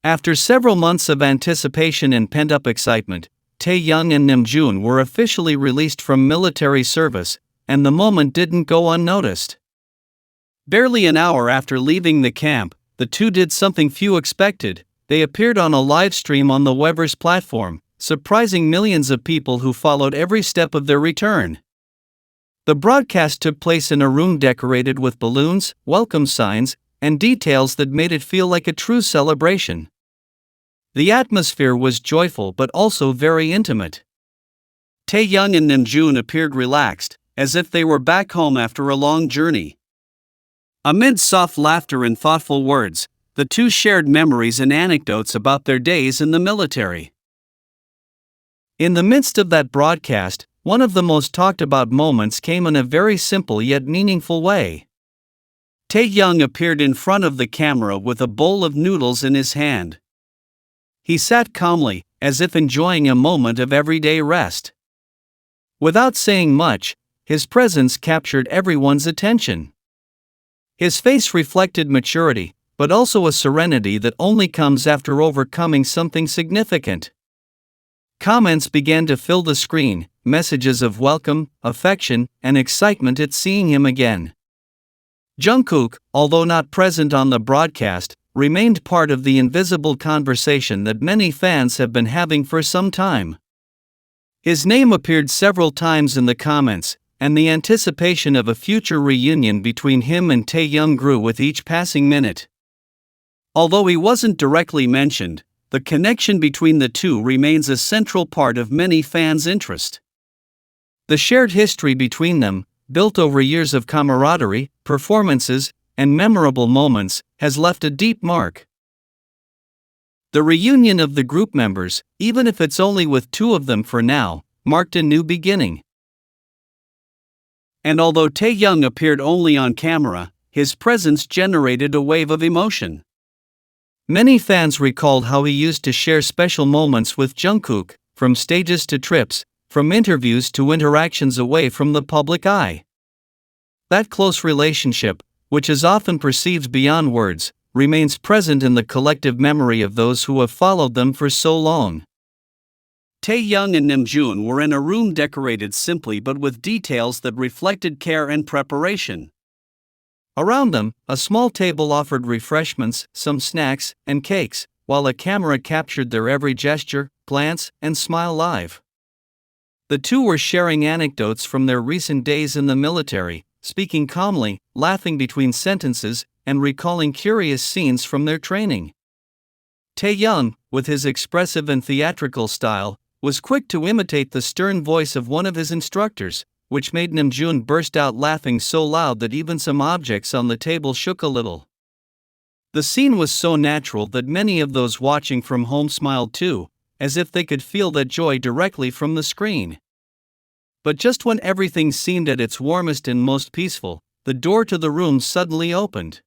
After several months of anticipation and pent-up excitement, Taehyung and Namjoon were officially released from military service, and the moment didn't go unnoticed. Barely an hour after leaving the camp, the two did something few expected. They appeared on a live stream on the Weverse platform, surprising millions of people who followed every step of their return. The broadcast took place in a room decorated with balloons, welcome signs, and details that made it feel like a true celebration. The atmosphere was joyful but also very intimate. Taehyung and Namjoon appeared relaxed, as if they were back home after a long journey. Amid soft laughter and thoughtful words, the two shared memories and anecdotes about their days in the military. In the midst of that broadcast, one of the most talked about moments came in a very simple yet meaningful way. Taehyung appeared in front of the camera with a bowl of noodles in his hand. He sat calmly, as if enjoying a moment of everyday rest. Without saying much, his presence captured everyone's attention. His face reflected maturity, but also a serenity that only comes after overcoming something significant. Comments began to fill the screen, messages of welcome, affection, and excitement at seeing him again. Jungkook, although not present on the broadcast, remained part of the invisible conversation that many fans have been having for some time. His name appeared several times in the comments, and the anticipation of a future reunion between him and Taehyung grew with each passing minute. Although he wasn't directly mentioned, the connection between the two remains a central part of many fans' interest. The shared history between them, built over years of camaraderie, performances, and memorable moments, has left a deep mark. The reunion of the group members, even if it's only with two of them for now, marked a new beginning. And although Taehyung appeared only on camera, his presence generated a wave of emotion. Many fans recalled how he used to share special moments with Jungkook, from stages to trips, from interviews to interactions away from the public eye. That close relationship, which is often perceived beyond words, remains present in the collective memory of those who have followed them for so long. Taehyung and Namjoon were in a room decorated simply but with details that reflected care and preparation. Around them, a small table offered refreshments, some snacks, and cakes, while a camera captured their every gesture, glance, and smile live. The two were sharing anecdotes from their recent days in the military, speaking calmly, laughing between sentences, and recalling curious scenes from their training. Taehyung, with his expressive and theatrical style, was quick to imitate the stern voice of one of his instructors, which made Namjoon burst out laughing so loud that even some objects on the table shook a little. The scene was so natural that many of those watching from home smiled too, as if they could feel that joy directly from the screen. But just when everything seemed at its warmest and most peaceful, the door to the room suddenly opened.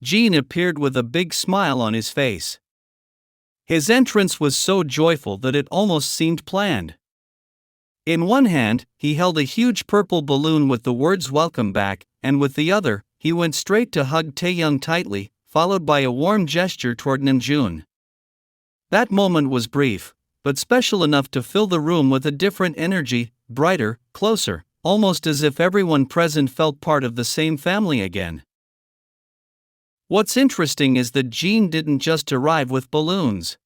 Jin appeared with a big smile on his face. His entrance was so joyful that it almost seemed planned. In one hand, he held a huge purple balloon with the words "Welcome back," and with the other, he went straight to hug Taehyung tightly, followed by a warm gesture toward Namjoon. That moment was brief, but special enough to fill the room with a different energy, brighter, closer, almost as if everyone present felt part of the same family again. What's interesting is that Jin didn't just arrive with balloons.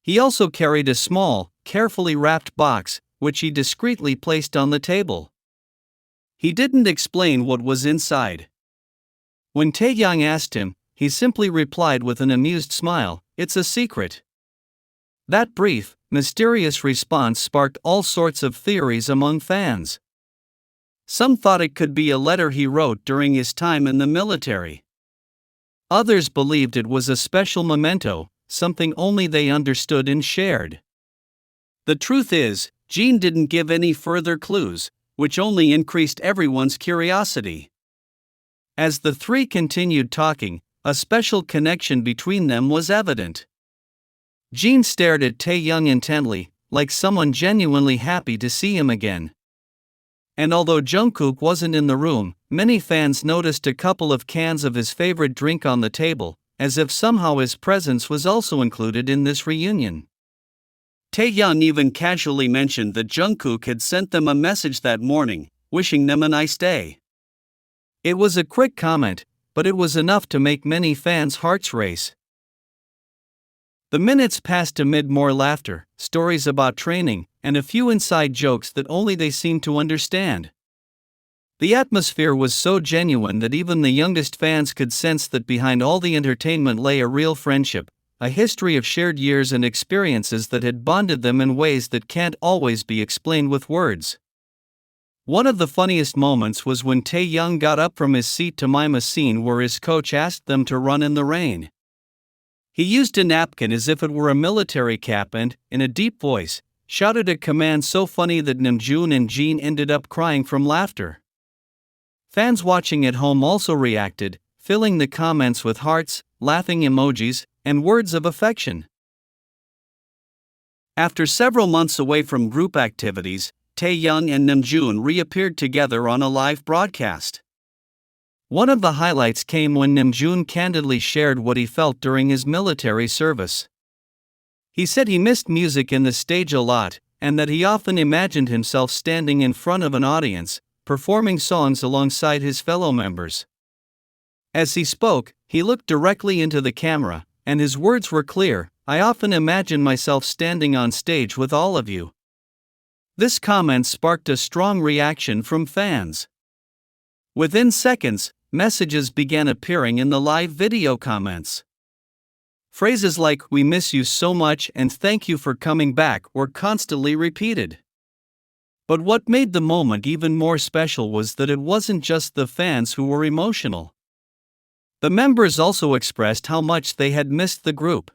He also carried a small, carefully wrapped box, which he discreetly placed on the table. He didn't explain what was inside. When Taehyung asked him, he simply replied with an amused smile, "It's a secret." That brief, mysterious response sparked all sorts of theories among fans. Some thought it could be a letter he wrote during his time in the military. Others believed it was a special memento, something only they understood and shared. The truth is, Jin didn't give any further clues, which only increased everyone's curiosity. As the three continued talking, a special connection between them was evident. Jin stared at Taehyung intently, like someone genuinely happy to see him again. And although Jungkook wasn't in the room, many fans noticed a couple of cans of his favorite drink on the table, as if somehow his presence was also included in this reunion. Taehyung even casually mentioned that Jungkook had sent them a message that morning, wishing them a nice day. It was a quick comment, but it was enough to make many fans' hearts race. The minutes passed amid more laughter, stories about training, and a few inside jokes that only they seemed to understand. The atmosphere was so genuine that even the youngest fans could sense that behind all the entertainment lay a real friendship, a history of shared years and experiences that had bonded them in ways that can't always be explained with words. One of the funniest moments was when Taehyung got up from his seat to mime a scene where his coach asked them to run in the rain. He used a napkin as if it were a military cap and, in a deep voice, shouted a command so funny that Namjoon and Jin ended up crying from laughter. Fans watching at home also reacted, filling the comments with hearts, laughing emojis, and words of affection. After several months away from group activities, Taehyung and Namjoon reappeared together on a live broadcast. One of the highlights came when Namjoon candidly shared what he felt during his military service. He said he missed music in the stage a lot, and that he often imagined himself standing in front of an audience, performing songs alongside his fellow members. As he spoke, he looked directly into the camera, and his words were clear, "I often imagine myself standing on stage with all of you." This comment sparked a strong reaction from fans. Within seconds, messages began appearing in the live video comments. Phrases like, "We miss you so much" and "Thank you for coming back" were constantly repeated. But what made the moment even more special was that it wasn't just the fans who were emotional. The members also expressed how much they had missed the group.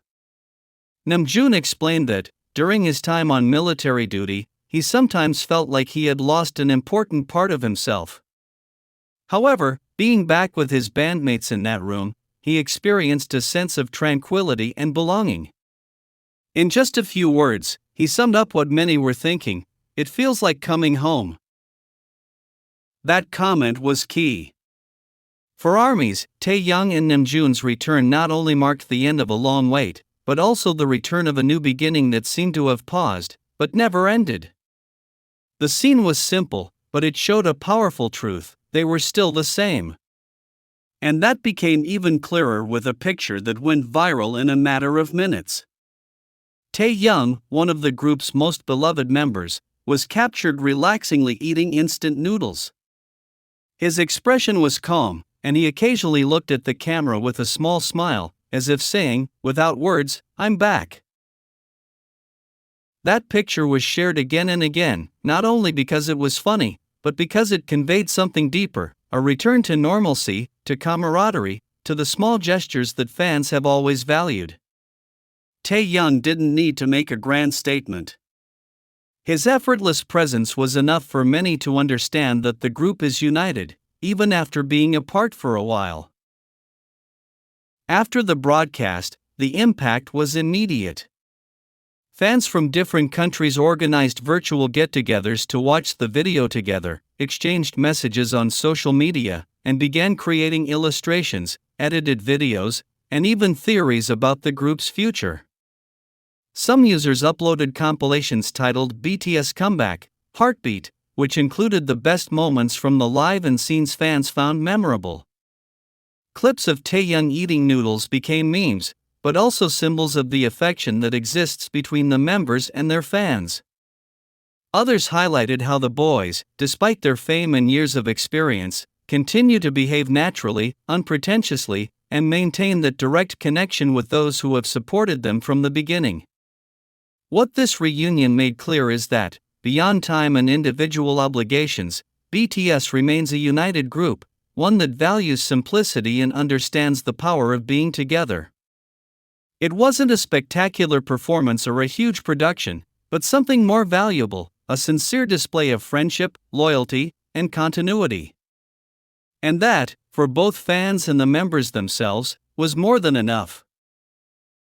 Namjoon explained that, during his time on military duty, he sometimes felt like he had lost an important part of himself. However, being back with his bandmates in that room, he experienced a sense of tranquility and belonging. In just a few words, he summed up what many were thinking: "It feels like coming home." That comment was key. For ARMYs, Taehyung and Namjoon's return not only marked the end of a long wait, but also the return of a new beginning that seemed to have paused, but never ended. The scene was simple, but it showed a powerful truth: they were still the same. And that became even clearer with a picture that went viral in a matter of minutes. Taehyung, one of the group's most beloved members, was captured relaxingly eating instant noodles. His expression was calm, and he occasionally looked at the camera with a small smile, as if saying, without words, "I'm back." That picture was shared again and again, not only because it was funny, but because it conveyed something deeper: a return to normalcy, to camaraderie, to the small gestures that fans have always valued. Taehyung didn't need to make a grand statement. His effortless presence was enough for many to understand that the group is united, even after being apart for a while. After the broadcast, the impact was immediate. Fans from different countries organized virtual get-togethers to watch the video together, exchanged messages on social media, and began creating illustrations, edited videos, and even theories about the group's future. Some users uploaded compilations titled BTS Comeback, Heartbeat, which included the best moments from the live and scenes fans found memorable. Clips of Taehyung eating noodles became memes, but also symbols of the affection that exists between the members and their fans. Others highlighted how the boys, despite their fame and years of experience, continue to behave naturally, unpretentiously, and maintain that direct connection with those who have supported them from the beginning. What this reunion made clear is that, beyond time and individual obligations, BTS remains a united group, one that values simplicity and understands the power of being together. It wasn't a spectacular performance or a huge production, but something more valuable: a sincere display of friendship, loyalty, and continuity. And that, for both fans and the members themselves, was more than enough.